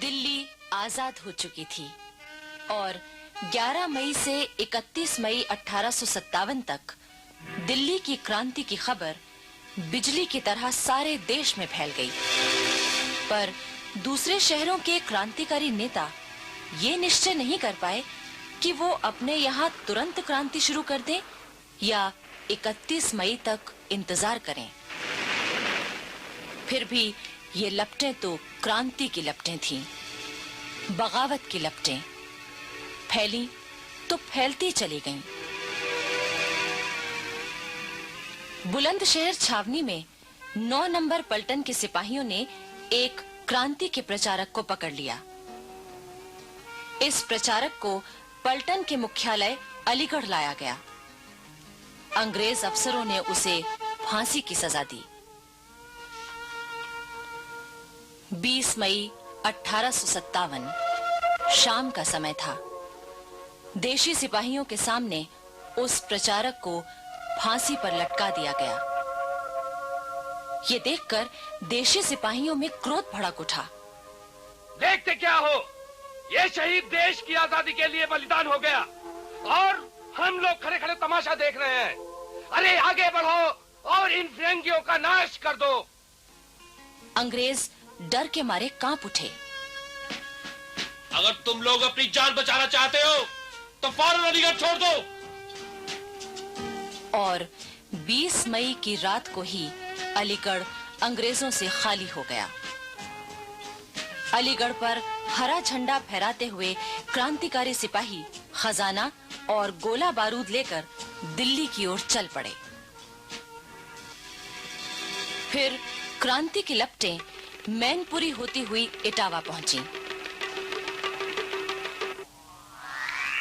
दिल्ली आजाद हो चुकी थी और 11 मई से 31 मई 1857 तक दिल्ली की क्रांति की खबर बिजली की तरह सारे देश में फैल गई। पर दूसरे शहरों के क्रांतिकारी नेता ये निश्चय नहीं कर पाए कि वो अपने यहाँ तुरंत क्रांति शुरू कर दें या 31 मई तक इंतजार करें। फिर भी ये लपटें तो क्रांति की लपटें थीं, बगावत की लपटें फैली तो फैलती चली गईं। बुलंदशहर छावनी में 9 नंबर पलटन के सिपाहियों ने एक क्रांति के प्रचारक को पकड़ लिया। इस प्रचारक को पलटन के मुख्यालय अलीगढ़ लाया गया। अंग्रेज अफसरों ने उसे फांसी की सजा दी। 20 मई 1857 शाम का समय था। देशी सिपाहियों के सामने उस प्रचारक को फांसी पर लटका दिया गया। ये देखकर देशी सिपाहियों में क्रोध भड़क उठा। देखते क्या हो, ये शहीद देश की आजादी के लिए बलिदान हो गया और हम लोग खड़े खड़े तमाशा देख रहे हैं। अरे आगे बढ़ो और इन फिरंगियों का नाश कर दो। अंग्रेज डर के मारे कांप उठे। अगर तुम लोग अपनी जान बचाना चाहते हो तो फौरन अलीगढ़ छोड़ दो। और 20 मई की रात को ही अलीगढ़ अंग्रेजों से खाली हो गया। अलीगढ़ पर हरा झंडा फहराते हुए क्रांतिकारी सिपाही खजाना और गोला बारूद लेकर दिल्ली की ओर चल पड़े। फिर क्रांति की लपटें मैनपुरी होती हुई इटावा पहुंची।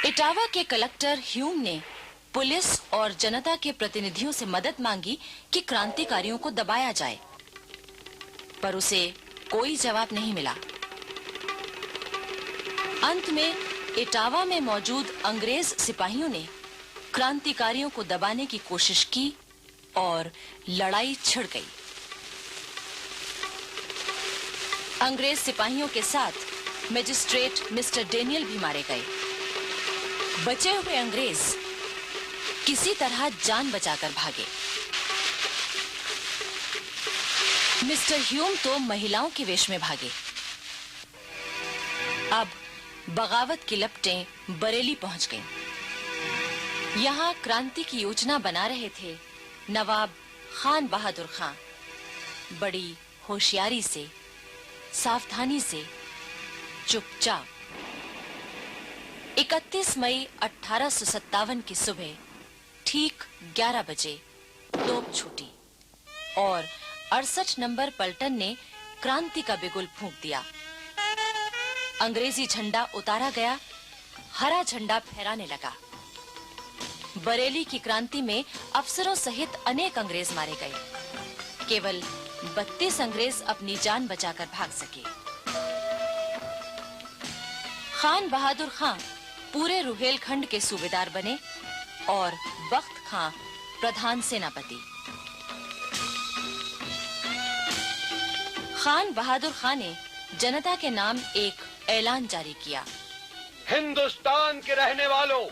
इटावा के कलेक्टर ह्यूम ने पुलिस और जनता के प्रतिनिधियों से मदद मांगी कि क्रांतिकारियों को दबाया जाए, पर उसे कोई जवाब नहीं मिला। अंत में इटावा में मौजूद अंग्रेज सिपाहियों ने क्रांतिकारियों को दबाने की कोशिश की और लड़ाई छिड़ गई। अंग्रेज सिपाहियों के साथ मजिस्ट्रेट मिस्टर डेनियल भी मारे गए। बचे हुए अंग्रेज किसी तरह जान बचाकर भागे। मिस्टर ह्यूम तो महिलाओं के वेश में भागे। अब बगावत की लपटें बरेली पहुंच गईं। यहाँ क्रांति की योजना बना रहे थे नवाब खान बहादुर खां। बड़ी होशियारी से, सावधानी से, चुपचाप 31 मई 1857 की सुबह ठीक 11 बजे तोप छूटी और 68 नंबर पलटन ने क्रांति का बिगुल फूंक दिया। अंग्रेजी झंडा उतारा गया, हरा झंडा फहराने लगा। बरेली की क्रांति में अफसरों सहित अनेक अंग्रेज मारे गए। केवल 32 अंग्रेज अपनी जान बचाकर भाग सके। खान बहादुर खां पूरे रुहेलखंड के सूबेदार बने और बख्त खां प्रधान सेनापति। खान बहादुर खां ने जनता के नाम एक ऐलान जारी किया। हिंदुस्तान के रहने वालों,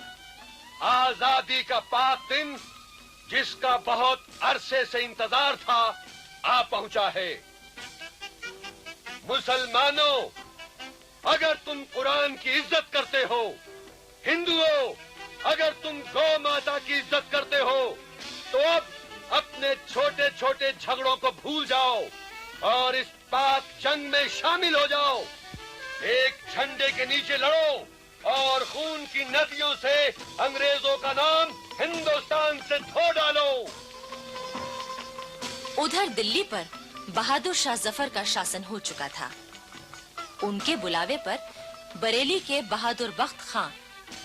आजादी का पाक दिन जिसका बहुत अरसे से इंतजार था आ पहुंचा है। मुसलमानों, अगर तुम कुरान की इज्जत करते हो, हिंदुओं अगर तुम गौ माता की इज्जत करते हो, तो अब अपने छोटे छोटे झगड़ों को भूल जाओ और इस पाक जंग में शामिल हो जाओ। एक झंडे के नीचे लड़ो और खून की नदियों से अंग्रेजों का नाम हिंदुस्तान से धो डालो। उधर दिल्ली पर बहादुर शाह जफर का शासन हो चुका था। उनके बुलावे पर बरेली के बहादुर बख्त खां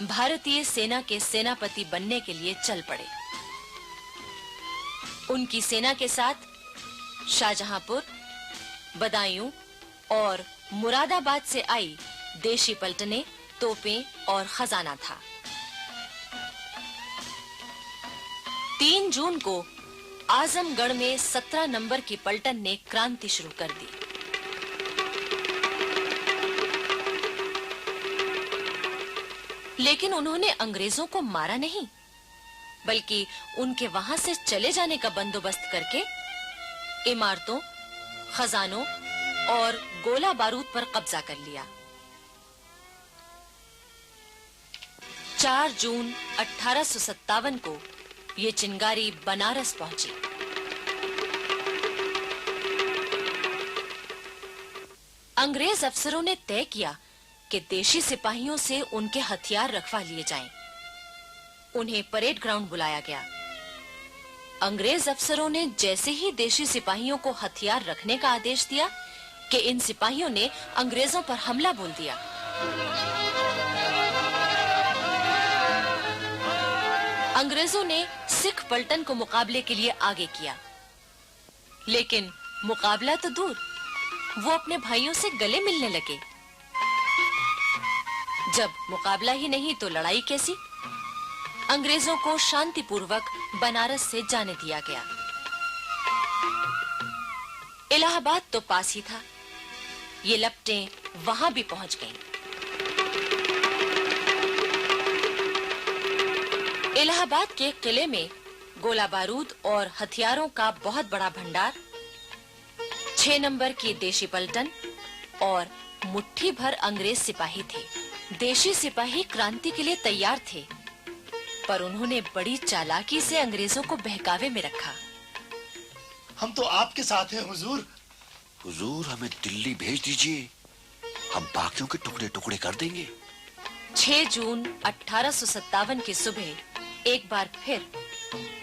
भारतीय सेना के सेनापति बनने के लिए चल पड़े। उनकी सेना के साथ शाहजहांपुर, बदायूं और मुरादाबाद से आई देशी पलटनें, तोपें और खजाना था। 3 जून को आजमगढ़ में 17 नंबर की पलटन ने क्रांति शुरू कर दी। लेकिन उन्होंने अंग्रेजों को मारा नहीं, बल्कि उनके वहां से चले जाने का बंदोबस्त करके इमारतों, खजानों और गोला बारूद पर कब्जा कर लिया। 4 जून 1857 को ये चिंगारी बनारस पहुंची। अंग्रेज अफसरों ने तय किया कि देशी सिपाहियों से उनके हथियार रखवा लिए जाएं। उन्हें परेड ग्राउंड बुलाया गया। अंग्रेज अफसरों ने जैसे ही देशी सिपाहियों को हथियार रखने का आदेश दिया कि इन सिपाहियों ने अंग्रेजों पर हमला बोल दिया। अंग्रेजों ने सिख पलटन को मुकाबले के लिए आगे किया, लेकिन मुकाबला तो दूर, वो अपने भाइयों से गले मिलने लगे। जब मुकाबला ही नहीं तो लड़ाई कैसी? अंग्रेजों को शांतिपूर्वक बनारस से जाने दिया गया। इलाहाबाद तो पास ही था, ये लपटें वहां भी पहुंच गईं। इलाहाबाद के किले में गोला बारूद और हथियारों का बहुत बड़ा भंडार, 6 नंबर की देशी पलटन और मुट्ठी भर अंग्रेज सिपाही थे। देशी सिपाही क्रांति के लिए तैयार थे, पर उन्होंने बड़ी चालाकी से अंग्रेजों को बहकावे में रखा। हम तो आपके साथ हैं हुजूर। हुजूर, हमें दिल्ली भेज दीजिए, हम बाकियों के टुकड़े टुकड़े कर देंगे। 6 जून 1857 की सुबह एक बार फिर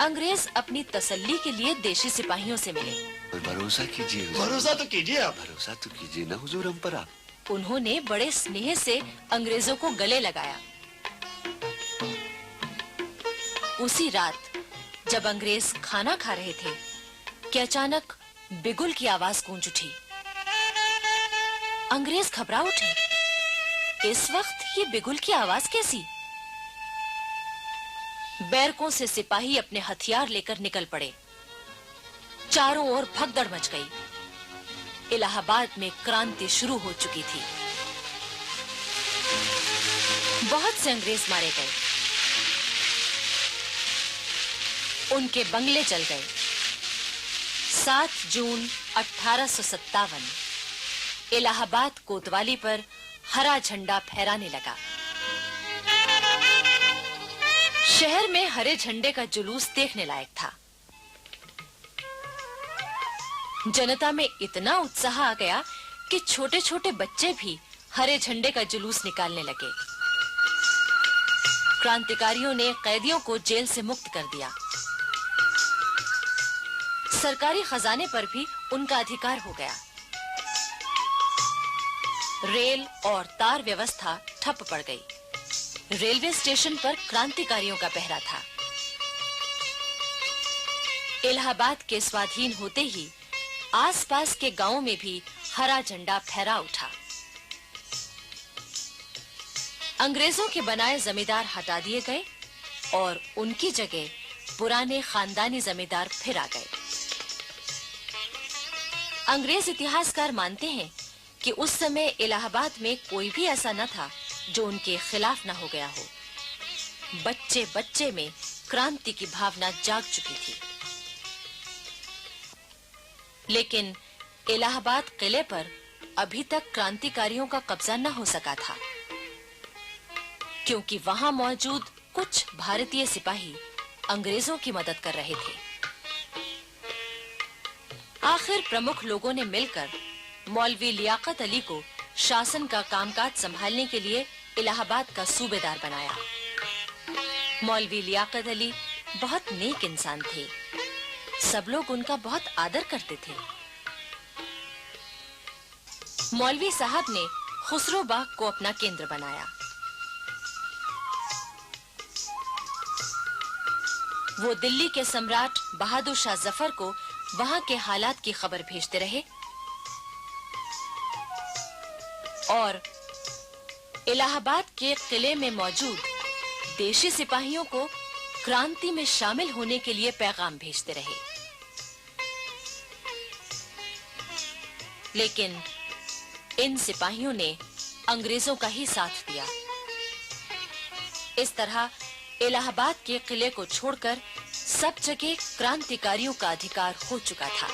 अंग्रेज अपनी तसल्ली के लिए देशी सिपाहियों से मिले। भरोसा कीजिए हुजूर। भरोसा तो कीजिए आप। भरोसा तो कीजिए ना हुजूर हम पर आप। उन्होंने बड़े स्नेह से अंग्रेजों को गले लगाया। उसी रात जब अंग्रेज खाना खा रहे थे कि अचानक बिगुल की आवाज गूंज उठी। अंग्रेज घबरा उठे। इस वक्त ये बिगुल की आवाज कैसी? बैरकों से सिपाही अपने हथियार लेकर निकल पड़े। चारों ओर भगदड़ मच गई। इलाहाबाद में क्रांति शुरू हो चुकी थी। बहुत से अंग्रेज मारे गए, उनके बंगले जल गए। 7 जून 1857 इलाहाबाद कोतवाली पर हरा झंडा फहराने लगा। शहर में हरे झंडे का जुलूस देखने लायक था। जनता में इतना उत्साह आ गया कि छोटे-छोटे बच्चे भी हरे झंडे का जुलूस निकालने लगे। क्रांतिकारियों ने कैदियों को जेल से मुक्त कर दिया। सरकारी खजाने पर भी उनका अधिकार हो गया। रेल और तार व्यवस्था ठप पड़ गई। रेलवे स्टेशन पर क्रांतिकारियों का पहरा था। इलाहाबाद के स्वाधीन होते ही आसपास के गांवों में भी हरा झंडा फहरा उठा। अंग्रेजों के बनाए जमींदार हटा दिए गए और उनकी जगह पुराने खानदानी जमींदार फिर आ गए। अंग्रेज इतिहासकार मानते हैं कि उस समय इलाहाबाद में कोई भी ऐसा न था जो उनके खिलाफ न हो गया हो। बच्चे बच्चे में क्रांति की भावना जाग चुकी थी। लेकिन इलाहाबाद किले पर अभी तक क्रांतिकारियों का कब्जा न हो सका था, क्योंकि वहां मौजूद कुछ भारतीय सिपाही अंग्रेजों की मदद कर रहे थे। आखिर प्रमुख लोगों ने मिलकर मौलवी लियाकत अली को शासन का कामकाज संभालने के लिए इलाहाबाद का सूबेदार बनाया। मौलवी लियाकत अली बहुत नेक इंसान थे। सब लोग उनका बहुत आदर करते थे। मौलवी साहब ने खुसरो बाग को अपना केंद्र बनाया। वो दिल्ली के सम्राट बहादुर शाह जफर को वहां के हालात की खबर भेजते रहे और इलाहाबाद के किले में मौजूद देशी सिपाहियों को क्रांति में शामिल होने के लिए पैगाम भेजते रहे। लेकिन इन सिपाहियों ने अंग्रेजों का ही साथ दिया। इस तरह इलाहाबाद के किले को छोड़कर सब जगह क्रांतिकारियों का अधिकार हो चुका था।